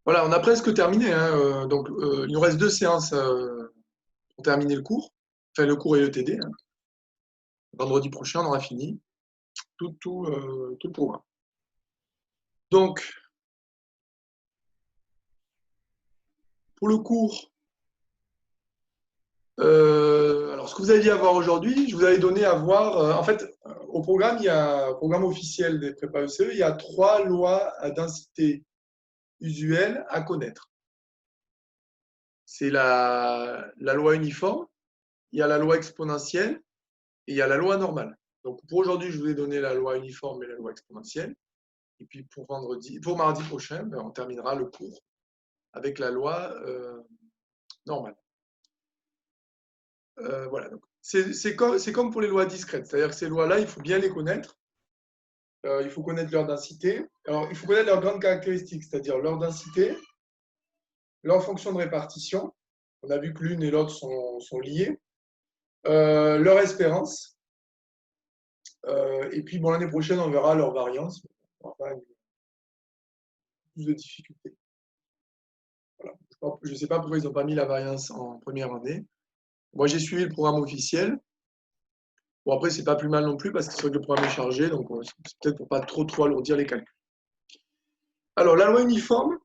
Voilà, on a presque terminé, hein, il nous reste 2 séances pour terminer le cours. Enfin, le cours et le TD, hein. Vendredi prochain, on aura fini tout le programme. Donc, pour le cours, alors ce que vous aviez à voir aujourd'hui, je vous avais donné à voir, en fait, au programme, au programme officiel des prépa ECE, il y a 3 lois à densité usuelle à connaître. C'est la loi uniforme, il y a la loi exponentielle et il y a la loi normale. Donc pour aujourd'hui, je vous ai donné la loi uniforme et la loi exponentielle. Et puis pour mardi prochain, ben, on terminera le cours avec la loi normale. Voilà. C'est comme pour les lois discrètes, c'est-à-dire que ces lois-là, il faut bien les connaître. Il faut connaître leur densité. Alors, il faut connaître leurs grandes caractéristiques, c'est-à-dire leur densité, leur fonction de répartition. On a vu que l'une et l'autre sont liées. Leur espérance. Et puis, bon, l'année prochaine, on verra leur variance. Enfin, plus de difficultés. Voilà. Je ne sais pas pourquoi ils n'ont pas mis la variance en première année. Moi, j'ai suivi le programme officiel. Bon, après, c'est pas plus mal non plus parce que c'est vrai que le programme est chargé, donc c'est peut-être pour pas trop alourdir les calculs. Alors, la loi uniforme,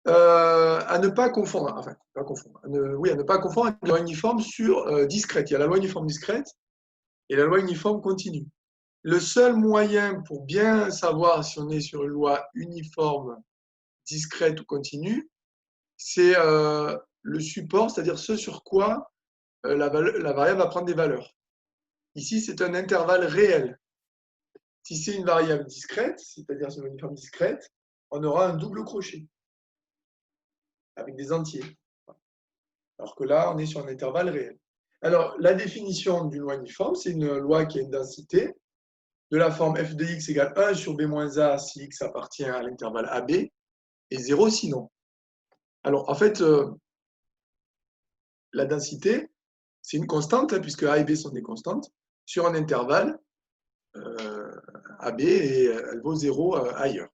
à ne pas confondre, enfin, pas confondre, à ne pas confondre avec la loi uniforme sur discrète. Il y a la loi uniforme discrète et la loi uniforme continue. Le seul moyen pour bien savoir si on est sur une loi uniforme, discrète ou continue, c'est le support, c'est-à-dire ce sur quoi la variable va prendre des valeurs. Ici, c'est un intervalle réel. Si c'est une variable discrète, c'est-à-dire sur une uniforme discrète, on aura un double crochet avec des entiers. Alors que là, on est sur un intervalle réel. Alors, la définition d'une loi uniforme, c'est une loi qui a une densité de la forme f de x égale 1 sur b moins a si x appartient à l'intervalle AB et 0 sinon. Alors, en fait, la densité, c'est une constante, puisque a et b sont des constantes, sur un intervalle AB et elle vaut 0 ailleurs.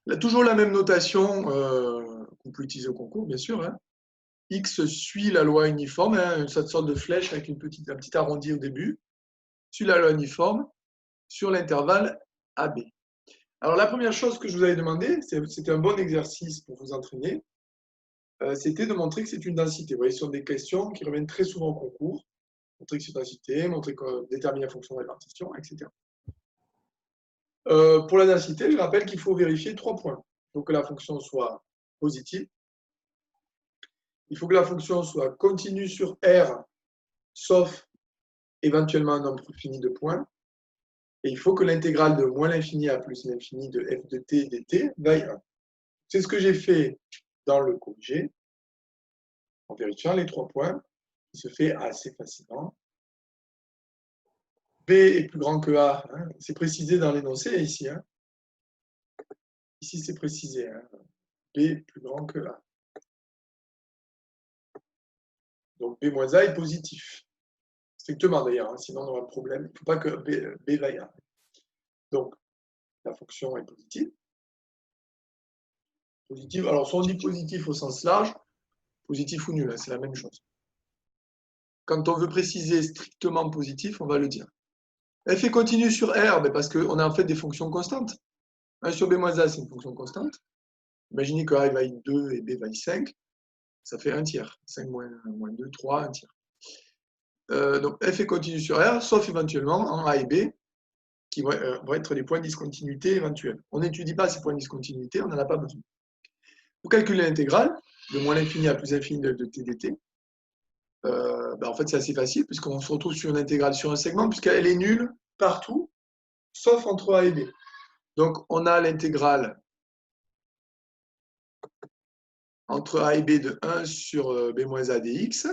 Là, toujours la même notation qu'on peut utiliser au concours, bien sûr. Hein. X suit la loi uniforme, hein, cette sorte de flèche avec un petit arrondi au début, suit la loi uniforme sur l'intervalle AB. Alors la première chose que je vous avais demandé, c'était un bon exercice pour vous entraîner, c'était de montrer que c'est une densité. Vous voyez, ce sont des questions qui reviennent très souvent au concours. Montrer que c'est une densité, montrer qu'on détermine la fonction de répartition, etc. Pour la densité, je rappelle qu'il faut vérifier 3 points. Il faut que la fonction soit positive. Il faut que la fonction soit continue sur R, sauf éventuellement un nombre fini de points. Et il faut que l'intégrale de moins l'infini à plus l'infini de f de t dt vaille 1. C'est ce que j'ai fait dans le corrigé, en vérifiant les 3 points, qui se fait assez facilement. B est plus grand que A, hein. C'est précisé dans l'énoncé ici. Hein. Ici, c'est précisé. Hein. B est plus grand que A. Donc B moins A est positif. Strictement d'ailleurs, hein, sinon on aura un problème. Il ne faut pas que B vaille A. Donc, la fonction est positive. Positive. Alors, soit on dit positif au sens large, positif ou nul, hein, c'est la même chose. Quand on veut préciser strictement positif, on va le dire. F est continue sur R, mais parce qu'on a en fait des fonctions constantes. 1 sur B moins A, c'est une fonction constante. Imaginez que A vaille 2 et B vaille 5, ça fait 1 tiers. 5 moins 2, 3, 1 tiers. Donc F est continue sur R, sauf éventuellement en A et B, qui vont être des points de discontinuité éventuels. On n'étudie pas ces points de discontinuité, on n'en a pas besoin. Pour calculer l'intégrale, de moins l'infini à plus l'infini de t dt, en fait c'est assez facile, puisqu'on se retrouve sur une intégrale sur un segment, puisqu'elle est nulle partout, sauf entre A et B. Donc on a l'intégrale entre A et B de 1 sur B moins A dx.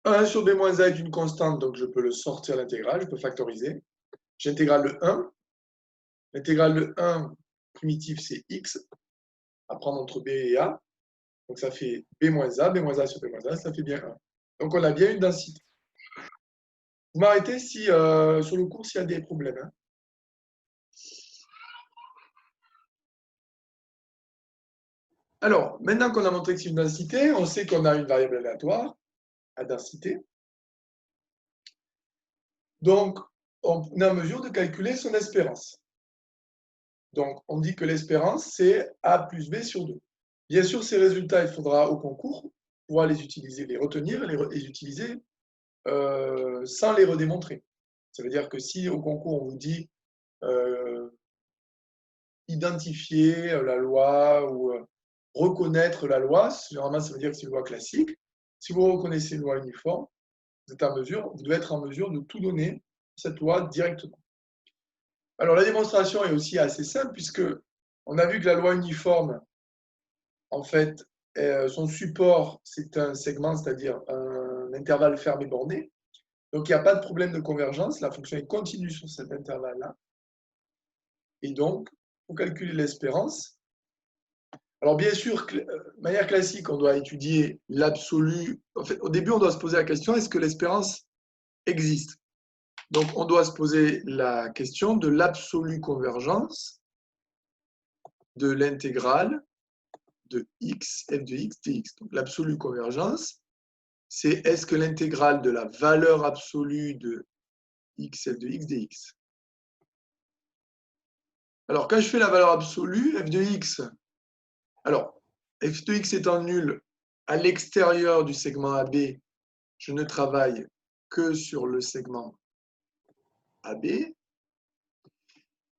1 sur B moins A est une constante, donc je peux le sortir l'intégrale, je peux factoriser. J'intégrale le 1. L'intégrale de 1 primitif, c'est x, à prendre entre B et A. Donc ça fait B moins A sur B moins A, ça fait bien 1. Donc on a bien une densité. Vous m'arrêtez si, sur le cours s'il y a des problèmes. Hein. Alors, maintenant qu'on a montré que c'est une densité, on sait qu'on a une variable aléatoire à densité. Donc, on est en mesure de calculer son espérance. Donc, on dit que l'espérance, c'est A plus B sur 2. Bien sûr, ces résultats, il faudra au concours pouvoir les utiliser, les retenir et les utiliser sans les redémontrer. Ça veut dire que si au concours, on vous dit identifier la loi ou reconnaître la loi, généralement, ça veut dire que c'est une loi classique. Si vous reconnaissez une loi uniforme, vous devez être en mesure de tout donner cette loi directement. Alors, la démonstration est aussi assez simple, puisque on a vu que la loi uniforme, en fait, son support, c'est un segment, c'est-à-dire un intervalle fermé borné. Donc, il n'y a pas de problème de convergence. La fonction est continue sur cet intervalle-là. Et donc, pour calculer l'espérance, alors bien sûr, de manière classique, on doit étudier l'absolu. En fait, au début, on doit se poser la question, est-ce que l'espérance existe? Donc, on doit se poser la question de l'absolue convergence de l'intégrale de x, f de x, dx. Donc, l'absolue convergence, c'est est-ce que l'intégrale de la valeur absolue de x, f de x, dx. Alors, quand je fais la valeur absolue, f de x, alors, f de x étant nul à l'extérieur du segment AB, je ne travaille que sur le segment AB.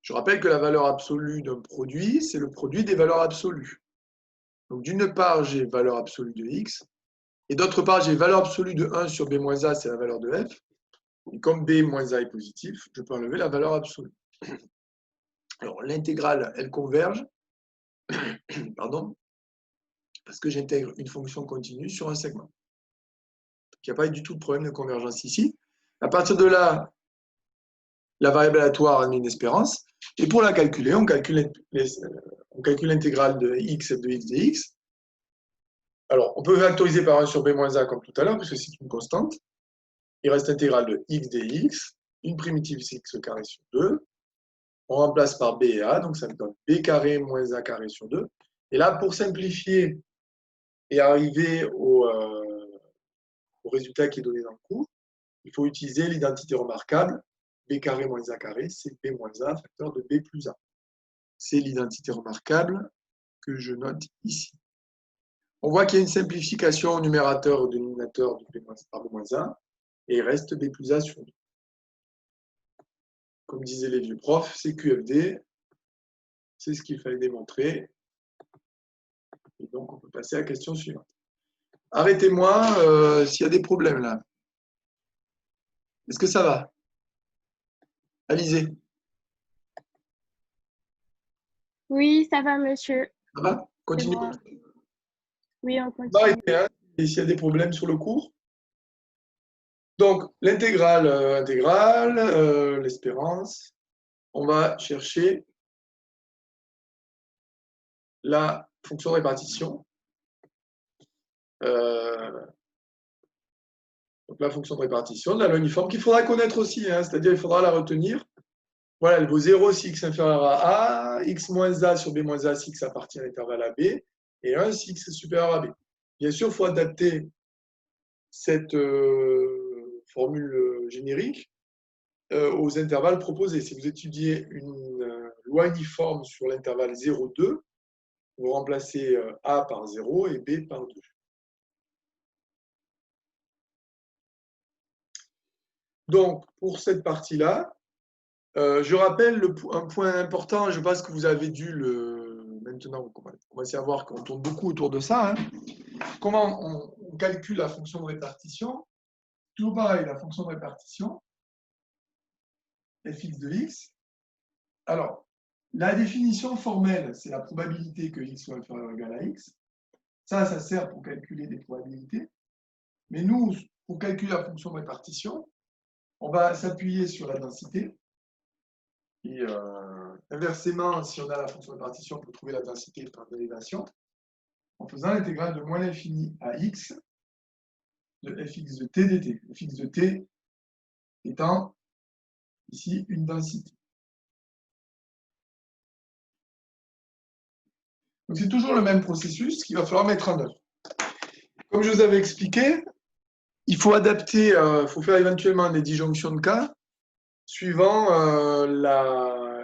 Je rappelle que la valeur absolue d'un produit, c'est le produit des valeurs absolues. Donc, d'une part, j'ai valeur absolue de x, et d'autre part, j'ai valeur absolue de 1 sur b moins a, c'est la valeur de f. Et comme b moins a est positif, je peux enlever la valeur absolue. Alors, l'intégrale, elle converge, pardon, parce que j'intègre une fonction continue sur un segment. Il n'y a pas du tout de problème de convergence ici. À partir de là, la variable aléatoire a une espérance. Et pour la calculer, on calcule l'intégrale de x et de x dx. Alors, on peut factoriser par 1 sur b moins a comme tout à l'heure, puisque c'est une constante. Il reste l'intégrale de x dx, une primitive x carré sur 2. On remplace par b et a, donc ça me donne b carré moins a carré sur 2. Et là, pour simplifier et arriver au résultat qui est donné dans le cours, il faut utiliser l'identité remarquable b carré moins a carré, c'est b moins a facteur de b plus a. C'est l'identité remarquable que je note ici. On voit qu'il y a une simplification au numérateur et au dénominateur de b par b moins a, et il reste b plus a sur 2. Comme disaient les vieux profs, c'est QFD, c'est ce qu'il fallait démontrer. Et donc, on peut passer à la question suivante. Arrêtez-moi s'il y a des problèmes là. Est-ce que ça va? Alizé, Oui, ça va, monsieur. ça va? C'est Continuez. bon. Oui, on On va continue. arrêter, hein, et s'il y a des problèmes sur le cours. Donc, l'intégrale, l'espérance, on va chercher la fonction de répartition. Donc, la fonction de répartition de la loi uniforme qu'il faudra connaître aussi, hein, c'est-à-dire il faudra la retenir. Voilà, elle vaut 0 si x inférieur à a, x moins a sur b moins a si x appartient à l'intervalle AB, et 1 si x est supérieur à b. Bien sûr, il faut adapter cette formule générique aux intervalles proposés. Si vous étudiez une loi uniforme sur l'intervalle 0,2, vous remplacez a par 0 et b par 2. Donc, pour cette partie-là, je rappelle un point important, je pense que vous avez dû maintenant, vous commencez à voir qu'on tourne beaucoup autour de ça. Hein. Comment on calcule la fonction de répartition? Toujours pareil, la fonction de répartition, fx de x. Alors, la définition formelle, c'est la probabilité que x soit inférieur ou égal à x. Ça sert pour calculer des probabilités. Mais nous, pour calculer la fonction de répartition, on va s'appuyer sur la densité. Et inversement, si on a la fonction de répartition, on peut trouver la densité par dérivation en faisant l'intégrale de moins l'infini à x de fx de t dt. Fx de t étant ici une densité. Donc, c'est toujours le même processus qu'il va falloir mettre en œuvre. Comme je vous avais expliqué, il faut adapter, il faut faire éventuellement des disjonctions de cas suivant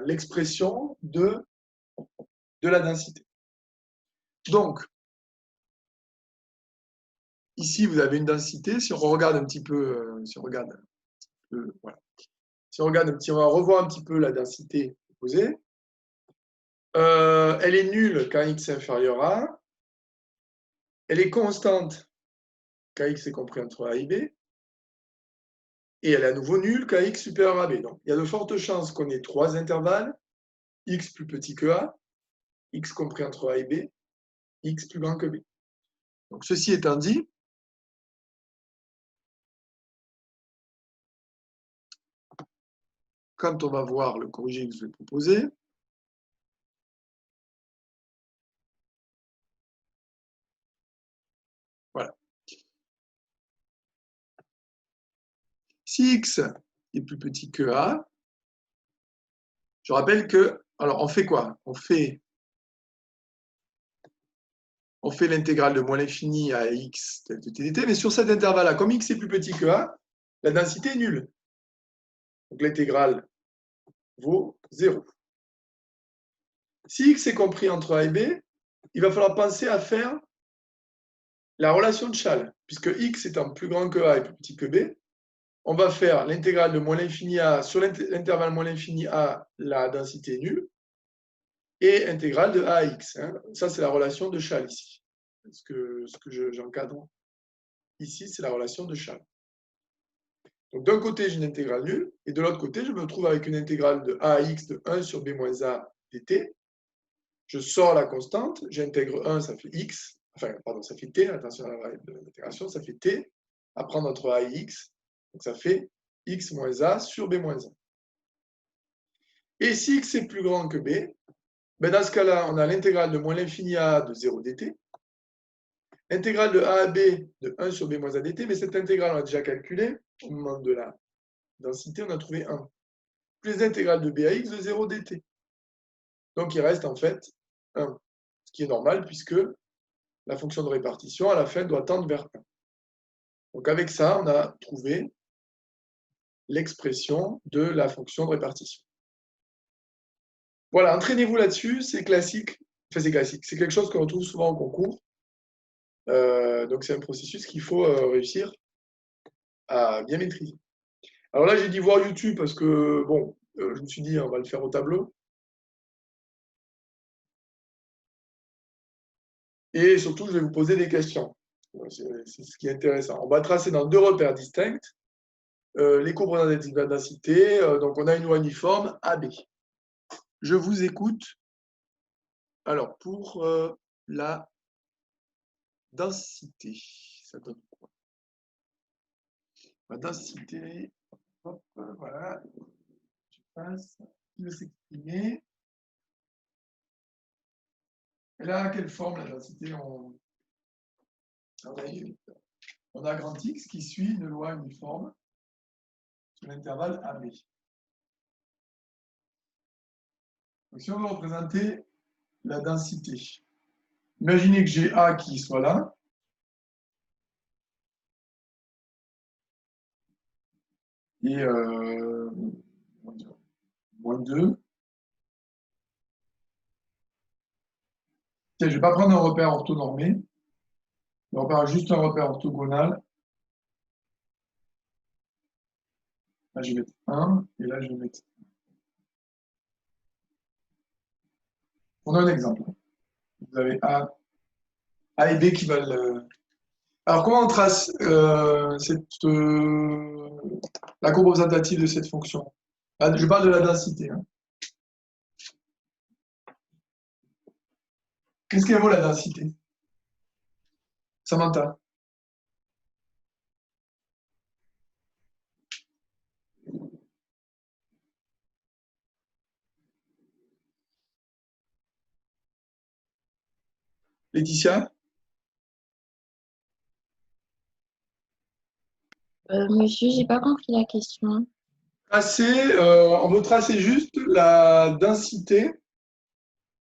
l'expression de la densité. Donc, ici, vous avez une densité. Si on regarde un petit peu, voilà. Si on regarde un petit, on va revoir un petit peu la densité proposée. Elle est nulle quand x est inférieur à 1. Elle est constante quand x est compris entre a et b. Et elle est à nouveau nulle quand x supérieur à b. Donc, il y a de fortes chances qu'on ait trois intervalles, x plus petit que a, x compris entre a et b, x plus grand que b. Donc, ceci étant dit, quand on va voir le corrigé que je vais proposer, voilà. Si x est plus petit que a, je rappelle que, alors on fait quoi? On fait l'intégrale de moins l'infini à x tel que dt, mais sur cet intervalle-là, comme x est plus petit que a, la densité est nulle. Donc l'intégrale vaut 0. Si x est compris entre a et b, il va falloir penser à faire la relation de Chasles, puisque x étant plus grand que a et plus petit que b, on va faire l'intégrale de moins l'infini à, sur l'intervalle moins l'infini à, la densité est nulle, et intégrale de a à x. Ça, c'est la relation de Chasles ici. Ce que j'encadre ici, c'est la relation de Chasles. Donc d'un côté, j'ai une intégrale nulle, et de l'autre côté, je me trouve avec une intégrale de a à x de 1 sur b moins a dt. Je sors la constante, j'intègre 1, ça fait x, enfin, pardon, ça fait t, attention à la variable de l'intégration, ça fait t, à prendre entre a et x, donc ça fait x moins a sur b moins a. Et si x est plus grand que b, ben dans ce cas-là, on a l'intégrale de moins l'infini a de 0 dt, l'intégrale de a à b de 1 sur b moins a dt, mais cette intégrale, on a déjà calculé au moment de la densité, on a trouvé 1. Plus l'intégrale de b à x de 0 dt. Donc il reste en fait 1, ce qui est normal puisque la fonction de répartition à la fin doit tendre vers 1. Donc avec ça, on a trouvé l'expression de la fonction de répartition. Voilà, entraînez-vous là-dessus, c'est classique. Enfin, c'est classique, c'est quelque chose qu'on retrouve souvent au concours. Donc c'est un processus qu'il faut réussir à bien maîtriser. Alors là, j'ai dit voir YouTube parce que, bon, je me suis dit, on va le faire au tableau. Et surtout, je vais vous poser des questions. C'est ce qui est intéressant. On va tracer dans deux repères distincts les courbes représentatives de la densité. Donc, on a une loi uniforme AB. Je vous écoute. Alors, pour la densité, ça donne quoi? La densité, hop, voilà. Je passe. Il veut s'exprimer. Et là, quelle forme la densité on a grand X qui suit une loi uniforme sur l'intervalle AB. Donc, si on veut représenter la densité, imaginez que j'ai A qui soit là. Et moins 2. Je ne vais pas prendre un repère orthonormé. On va prendre juste un repère orthogonal. Là, je vais mettre 1 et là, je vais mettre. On a un exemple. Vous avez A et B qui valent. Alors, comment on trace la courbe représentative de cette fonction? Là, je parle de la densité. Qu'est-ce qu'elle vaut la densité? Samantha? Laetitia? Monsieur, j'ai pas compris la question. On veut tracer juste la densité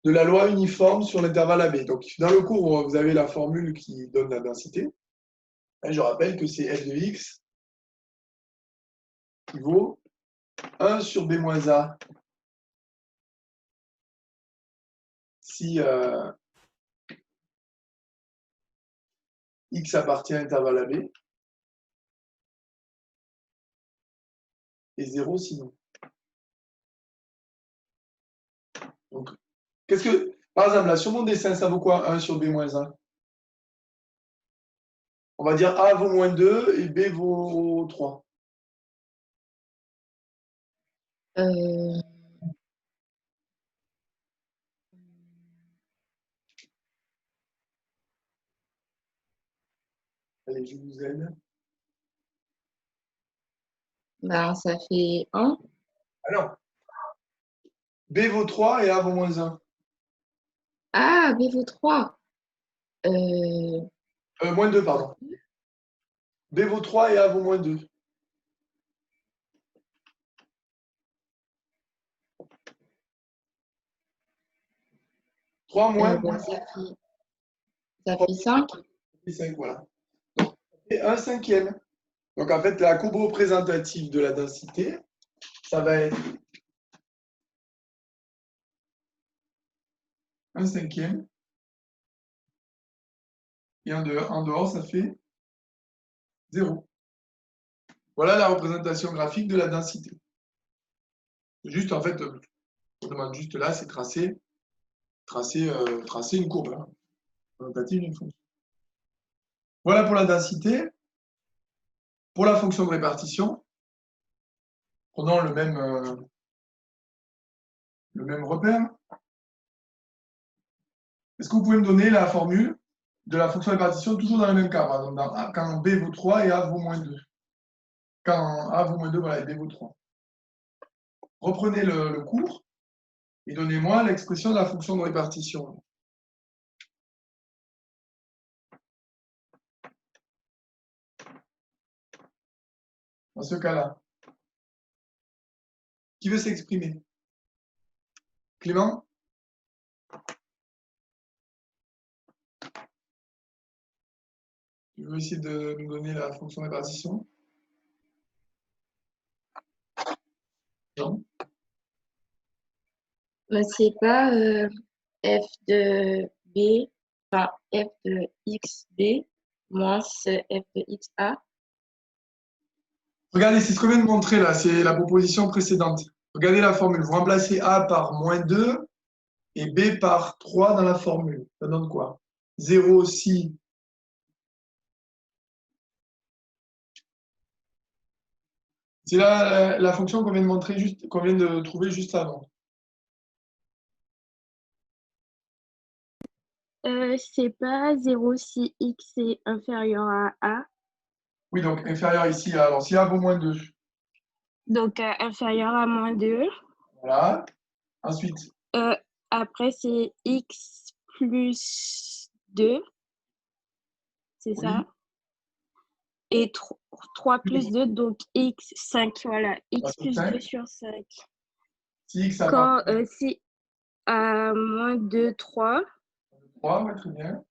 de la loi uniforme sur l'intervalle AB. Donc, dans le cours, vous avez la formule qui donne la densité. Et je rappelle que c'est f de x qui vaut 1 sur b moins a si x appartient à l'intervalle AB et 0 sinon. Donc, par exemple, là, sur mon dessin, ça vaut quoi 1 sur b moins 1? On va dire a vaut moins 2 et b vaut 3. Euh, Allez, je vous aide. ben, ça fait 1. Alors, b vaut 3 et a vaut moins 1. Ah, B vaut 3. Euh, Moins 2, pardon. B vaut 3 et a vaut moins 2. Trois moins ben, ça fait 5. 5, voilà. Et 1 cinquième. Donc, en fait, la courbe représentative de la densité, ça va être 1 cinquième. Et en dehors, ça fait 0. Voilà la représentation graphique de la densité. Juste, en fait, on demande juste là, c'est tracer une courbe représentative d'une fonction. Voilà pour la densité. Pour la fonction de répartition, prenons le même repère. Est-ce que vous pouvez me donner la formule de la fonction de répartition toujours dans le même cas, par exemple, quand B vaut 3 et A vaut moins 2. Quand A vaut moins 2, voilà, et B vaut 3. Reprenez le cours et donnez-moi l'expression de la fonction de répartition. Dans ce cas-là, qui veut s'exprimer? Clément? Tu veux essayer de nous donner la fonction de répartition? Non? Ben, c'est pas F de B, enfin F de XB moins F de XA. Regardez, c'est ce qu'on vient de montrer là, c'est la proposition précédente. Regardez la formule. Vous remplacez A par moins 2 et B par 3 dans la formule. Ça donne quoi? 0 si c'est la fonction qu'on vient de montrer qu'on vient de trouver juste avant. C'est pas 0 si x est inférieur à a. Oui, donc inférieur ici à. Alors si A vaut moins 2. Donc, inférieur à moins 2. Voilà. Ensuite, Après, c'est x plus 2. C'est oui. ça. Et 3 plus 2, donc x, 5. Voilà, x plus 2 sur 5. Si X a Quand si à moins 2, 3. 3, ouais, très bien.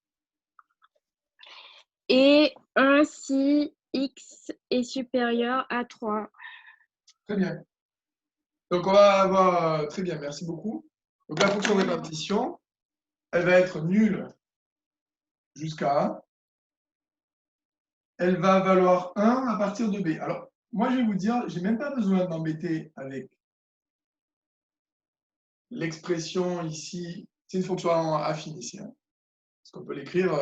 Et 1 si x est supérieur à 3. Très bien. Donc on va avoir. Très bien, merci beaucoup. Donc la fonction de répartition, elle va être nulle jusqu'à A. Elle va valoir 1 à partir de B. Alors, moi, je vais vous dire, je n'ai même pas besoin d'embêter avec l'expression ici. C'est une fonction affine ici. Hein, parce qu'on peut l'écrire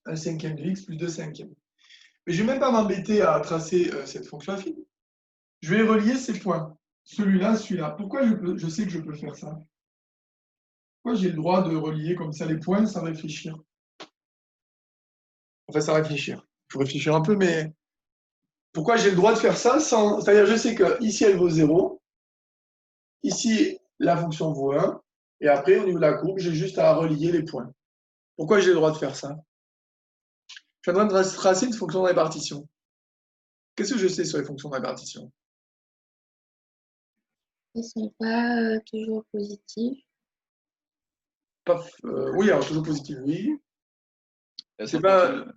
1 cinquième de x plus 2 cinquièmes. Mais je ne vais même pas m'embêter à tracer cette fonction affine. Je vais relier ces points. Celui-là, celui-là. Pourquoi je sais que je peux faire ça? Pourquoi j'ai le droit de relier comme ça les points sans réfléchir? Enfin, sans réfléchir. Il faut réfléchir un peu, mais pourquoi j'ai le droit de faire ça sans. C'est-à-dire, je sais que ici, elle vaut 0. Ici, la fonction vaut 1. Et après, au niveau de la courbe, j'ai juste à relier les points. Pourquoi j'ai le droit de faire ça? Je suis en train de tracer une fonction de répartition. Qu'est-ce que je sais sur les fonctions de répartition? Ils sont pas toujours positifs. Oui, alors toujours positive, oui. Elles C'est sont pas. continues.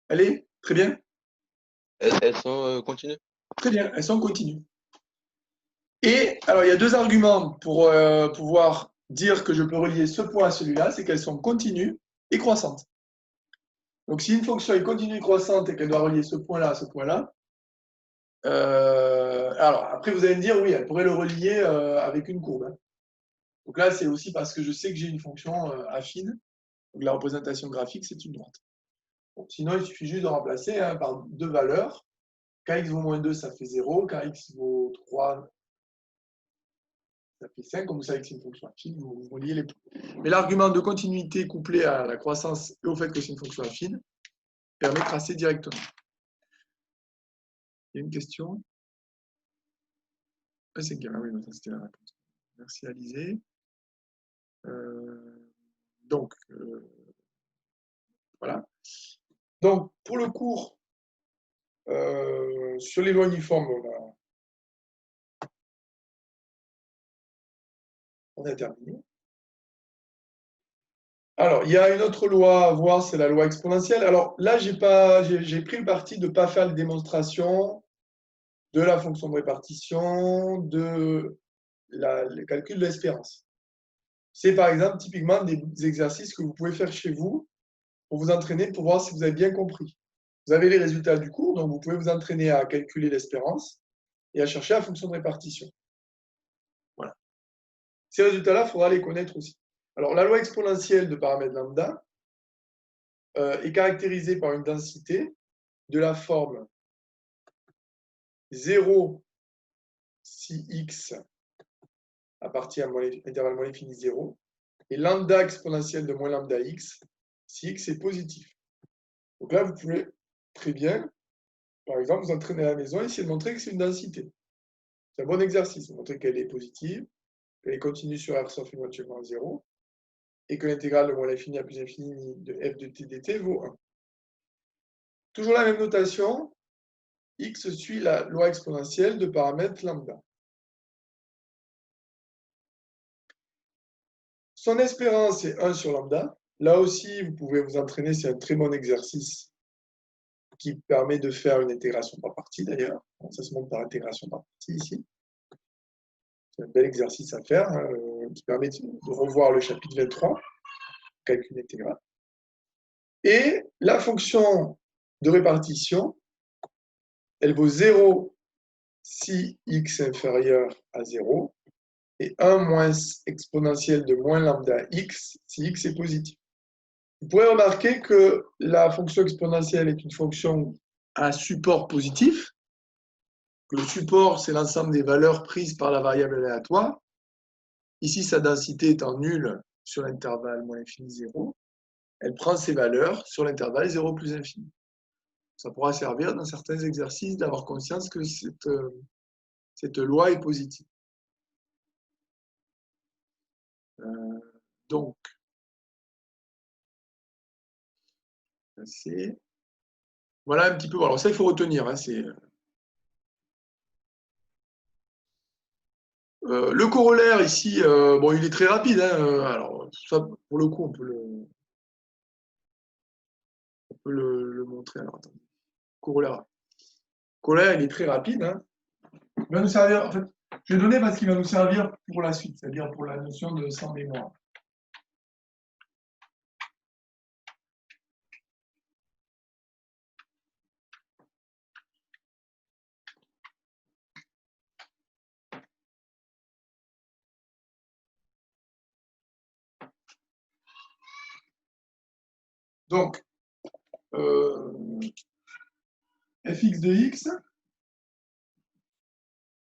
Allez, très bien. Elles sont continues. Très bien, elles sont continues. Et alors, il y a deux arguments pour pouvoir dire que je peux relier ce point à celui-là, c'est qu'elles sont continues et croissantes. Donc, si une fonction est continue et croissante et qu'elle doit relier ce point-là à ce point-là, alors après, vous allez me dire, oui, elle pourrait le relier avec une courbe. Hein. Donc là, c'est aussi parce que je sais que j'ai une fonction affine. Donc la représentation graphique, c'est une droite. Bon, sinon, il suffit juste de remplacer hein, par deux valeurs. Kx vaut moins 2, ça fait 0. Kx vaut 3, ça fait 5. Comme vous savez que c'est une fonction affine, vous reliez les points. Mais l'argument de continuité couplé à la croissance et au fait que c'est une fonction affine permet de tracer directement. Il y a une question? Ah, c'est bien, oui, ça c'était la réponse. Merci Alizé. Donc, voilà. Donc, pour le cours sur les lois uniformes, on a terminé. Alors, il y a une autre loi à voir, c'est la loi exponentielle. Alors là, j'ai pris le parti de ne pas faire les démonstrations de la fonction de répartition, de le calcul de l'espérance. C'est par exemple typiquement des exercices que vous pouvez faire chez vous pour vous entraîner, pour voir si vous avez bien compris. Vous avez les résultats du cours, donc vous pouvez vous entraîner à calculer l'espérance et à chercher la fonction de répartition. Voilà. Ces résultats-là, il faudra les connaître aussi. Alors, la loi exponentielle de paramètre lambda est caractérisée par une densité de la forme 0 si x appartient à l'intervalle moins infini 0 et lambda exponentielle de moins lambda x si x est positif. Donc là, vous pouvez très bien, par exemple, vous entraîner à la maison et essayer de montrer que c'est une densité. C'est un bon exercice, montrer qu'elle est positive, qu'elle est continue sur r sauf éventuellement 0 et que l'intégrale de moins l'infini à plus l'infini de f de t dt vaut 1. Toujours la même notation, x suit la loi exponentielle de paramètre lambda. Son espérance est 1 sur lambda. Là aussi, vous pouvez vous entraîner, c'est un très bon exercice qui permet de faire une intégration par partie d'ailleurs. Ça se montre par intégration par partie ici. C'est un bel exercice à faire qui permet de revoir le chapitre 23, calcul intégral. Et la fonction de répartition, elle vaut 0 si x est inférieur à 0 et 1 moins exponentielle de moins lambda x si x est positif. Vous pouvez remarquer que la fonction exponentielle est une fonction à support positif, que le support, c'est l'ensemble des valeurs prises par la variable aléatoire. Ici, sa densité étant nulle sur l'intervalle moins infini 0, elle prend ses valeurs sur l'intervalle 0 plus infini. Ça pourra servir dans certains exercices d'avoir conscience que cette loi est positive. Donc, voilà un petit peu. Alors ça, il faut retenir. Hein, le corollaire ici, bon, il est très rapide. Hein, alors ça, pour le coup, on peut le montrer. Alors attendez. Corollaire, il est très rapide. Hein. Il va nous servir. En fait, je vais donner parce qu'il va nous servir pour la suite, c'est-à-dire pour la notion de sans mémoire. Donc, fx de x,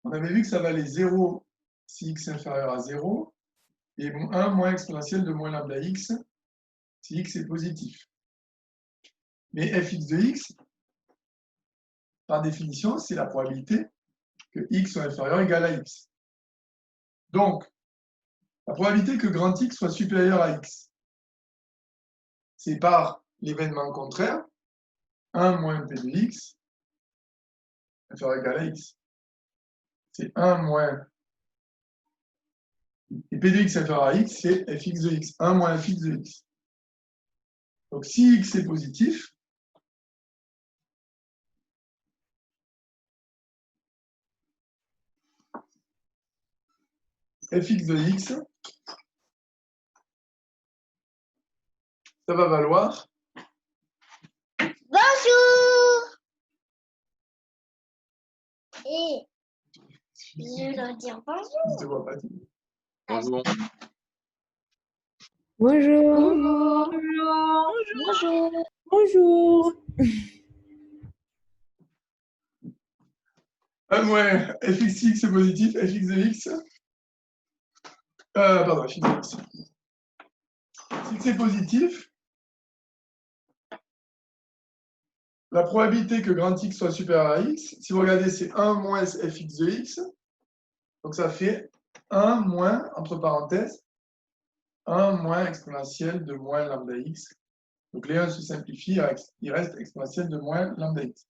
on avait vu que ça valait 0 si x est inférieur à 0 et 1 moins exponentielle de moins lambda x si x est positif. Mais fx de x, par définition, c'est la probabilité que x soit inférieur ou égal à x. Donc, la probabilité que grand X soit supérieur à x, c'est par l'événement contraire, 1 moins p de x inférieur ou égal à x. C'est 1 moins Et P de x inférieur à x, c'est fx de x. 1 moins fx de x. Donc, si x est positif, fx de x, ça va valoir. Bonjour. Et je dois dire bonjour. Je ne te vois pas. Bonjour. Bonjour. Bonjour. Bonjour. 1 moins fx de x est positif, fx de x. Pardon, fx de x. Si x est positif, la probabilité que grand X soit supérieur à X, si vous regardez, c'est 1 moins fx de X. Donc ça fait 1 moins, entre parenthèses, 1 moins exponentielle de moins lambda X. Donc les 1 se simplifient, il reste exponentielle de moins lambda X.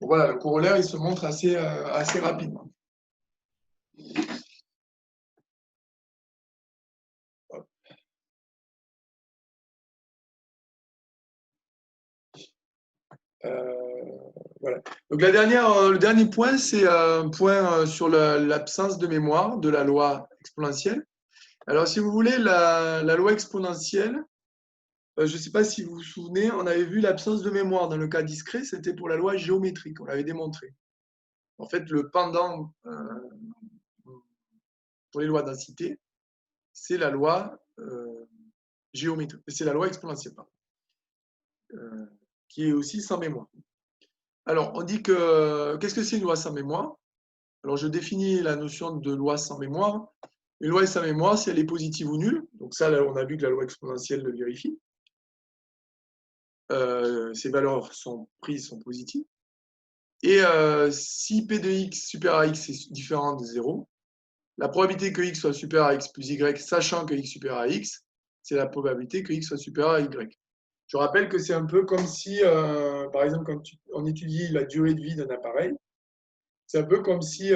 Donc voilà, le corollaire, il se montre assez rapidement. Voilà. Donc le dernier point, c'est un point sur l'absence de mémoire de la loi exponentielle. Alors, si vous voulez, la loi exponentielle, je ne sais pas si vous vous souvenez, on avait vu l'absence de mémoire dans le cas discret, c'était pour la loi géométrique, on l'avait démontré. En fait, le pendant pour les lois densité, c'est la loi géométrique, c'est la loi exponentielle, qui est aussi sans mémoire. Alors, on dit que, qu'est-ce que c'est une loi sans mémoire? Alors, je définis la notion de loi sans mémoire. Une loi sans mémoire, si elle est positive ou nulle, donc ça, là, on a vu que la loi exponentielle le vérifie. Ces valeurs sont prises, sont positives. Et si P de x supérieur à x est différent de 0, la probabilité que x soit supérieur à x plus y, sachant que x supérieur à x, c'est la probabilité que x soit supérieur à y. Je rappelle que c'est un peu comme si, par exemple, quand on étudie la durée de vie d'un appareil, c'est un peu comme si,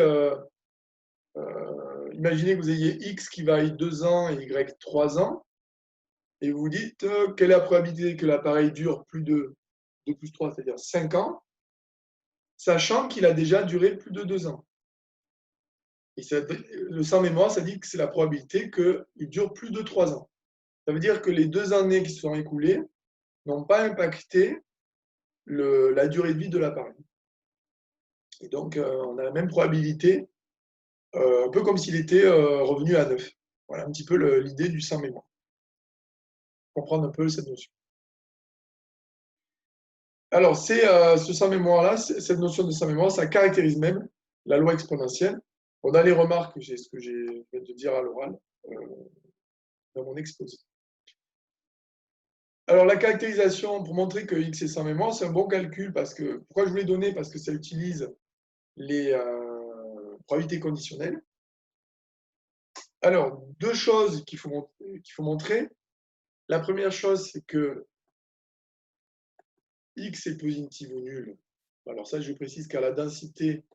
imaginez que vous ayez x qui vaille 2 ans et y 3 ans, et vous vous dites quelle est la probabilité que l'appareil dure plus de 2 plus 3, c'est-à-dire 5 ans, sachant qu'il a déjà duré plus de 2 ans. Et le sans mémoire, ça dit que c'est la probabilité qu'il dure plus de 3 ans. Ça veut dire que les 2 années qui se sont écoulées n'ont pas impacté la durée de vie de l'appareil. Et donc, on a la même probabilité, un peu comme s'il était revenu à 9. Voilà un petit peu l'idée du sans mémoire. Comprendre un peu cette notion. Alors, ce sans mémoire-là, cette notion de sans mémoire, ça caractérise même la loi exponentielle. Bon, dans les remarques, j'ai ce que je viens de dire à l'oral dans mon exposé. Alors, la caractérisation, pour montrer que x est sans mémoire, c'est un bon calcul. Pourquoi je vous l'ai donné? Parce que ça utilise les probabilités conditionnelles. Alors, deux choses qu'il faut montrer. La première chose, c'est que x est positif ou nul. Alors ça, je précise qu'à la densité,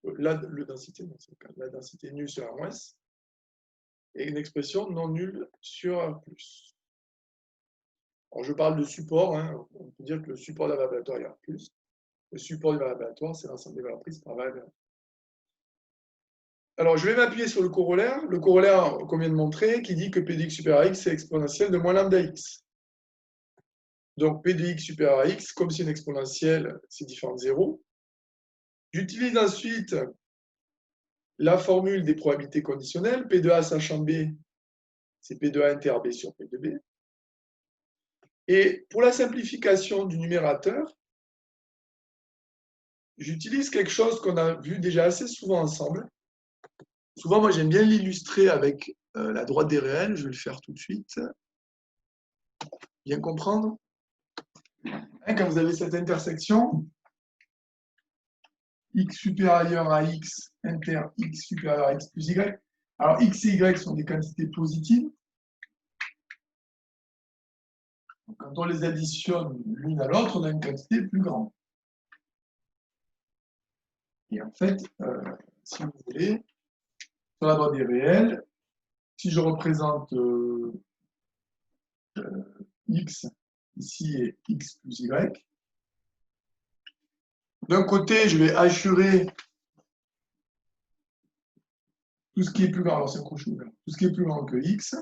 la densité nulle sur R moins, et une expression non nulle sur R+. Alors, je parle de support. Hein. On peut dire que le support de la variable aléatoire est R+. Le support du variable aléatoire, c'est l'ensemble des valeurs prises par variable. Alors, je vais m'appuyer sur le corollaire. Le corollaire qu'on vient de montrer, qui dit que P de x supérieur à x, c'est exponentielle de moins lambda x. Donc, P de x supérieur à x, comme c'est une exponentielle, c'est différent de 0. J'utilise ensuite la formule des probabilités conditionnelles. P de A sachant B, c'est P de A inter B sur P de B. Et pour la simplification du numérateur, j'utilise quelque chose qu'on a vu déjà assez souvent ensemble. Souvent, moi, j'aime bien l'illustrer avec la droite des réels. Je vais le faire tout de suite. Bien comprendre. Quand vous avez cette intersection, x supérieur à x, inter x supérieur à x plus y. Alors, x et y sont des quantités positives. Donc, quand on les additionne l'une à l'autre, on a une quantité plus grande. Et en fait, si vous voulez, sur la droite des réels, si je représente x, ici est x plus y, d'un côté, je vais assurer tout ce qui est plus grand, alors c'est crochet ouvert, tout ce qui est plus grand que x.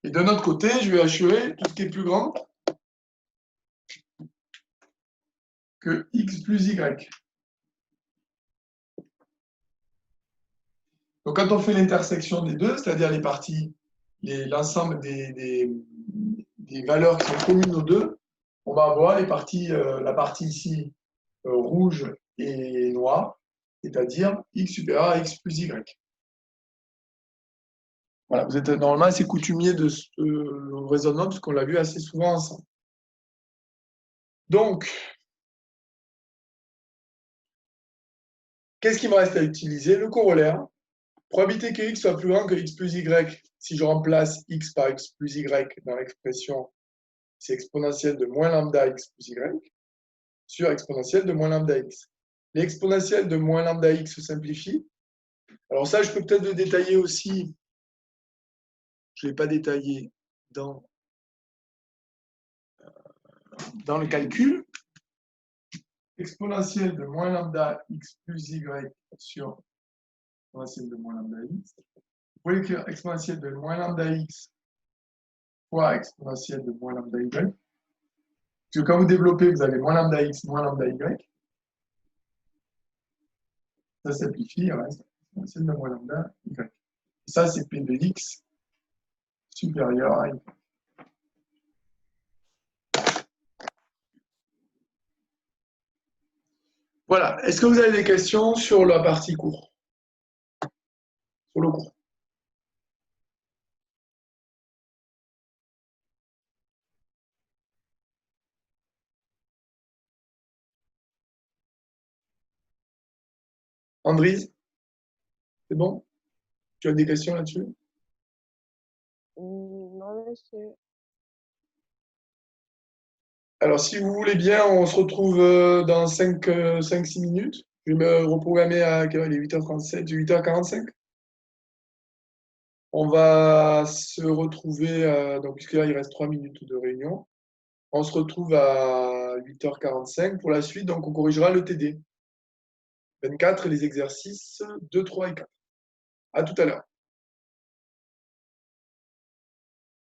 Et d'un autre côté, je vais assurer tout ce qui est plus grand que x plus y. Donc, quand on fait l'intersection des deux, c'est-à-dire les parties, l'ensemble des valeurs qui sont communes aux deux, on va avoir la partie ici rouge et noire, c'est-à-dire x supérieur à x plus y. Voilà, vous êtes normalement assez coutumier de ce raisonnement, puisqu'on l'a vu assez souvent ensemble. Donc, qu'est-ce qu'il me reste à utiliser? Le corollaire. Probabilité que x soit plus grand que x plus y, si je remplace x par x plus y dans l'expression, c'est exponentielle de moins lambda x plus y sur exponentielle de moins lambda x. L'exponentielle de moins lambda x se simplifie. Alors ça, je peux peut-être le détailler aussi. Je ne l'ai pas détaillé dans le calcul. Exponentielle de moins lambda x plus y sur exponentielle de moins lambda x. Vous pouvez écrire exponentielle de moins lambda x fois exponentielle de moins lambda y. Parce que quand vous développez, vous avez moins lambda x, moins lambda y. Ça simplifie, il reste exponentielle de moins lambda y. Ça, c'est p de x supérieur à y. Voilà. Est-ce que vous avez des questions sur la partie cours? Sur le cours? Andrise? C'est bon? Tu as des questions là-dessus? Non, monsieur. Alors, si vous voulez bien, on se retrouve dans 5-6 minutes. Je vais me reprogrammer à quelle heure? Il est 8h37, 8h45. On va se retrouver, donc, puisque là, il reste 3 minutes de réunion. On se retrouve à 8h45 pour la suite. Donc, on corrigera le TD 24 et les exercices 2, 3 et 4. À tout à l'heure.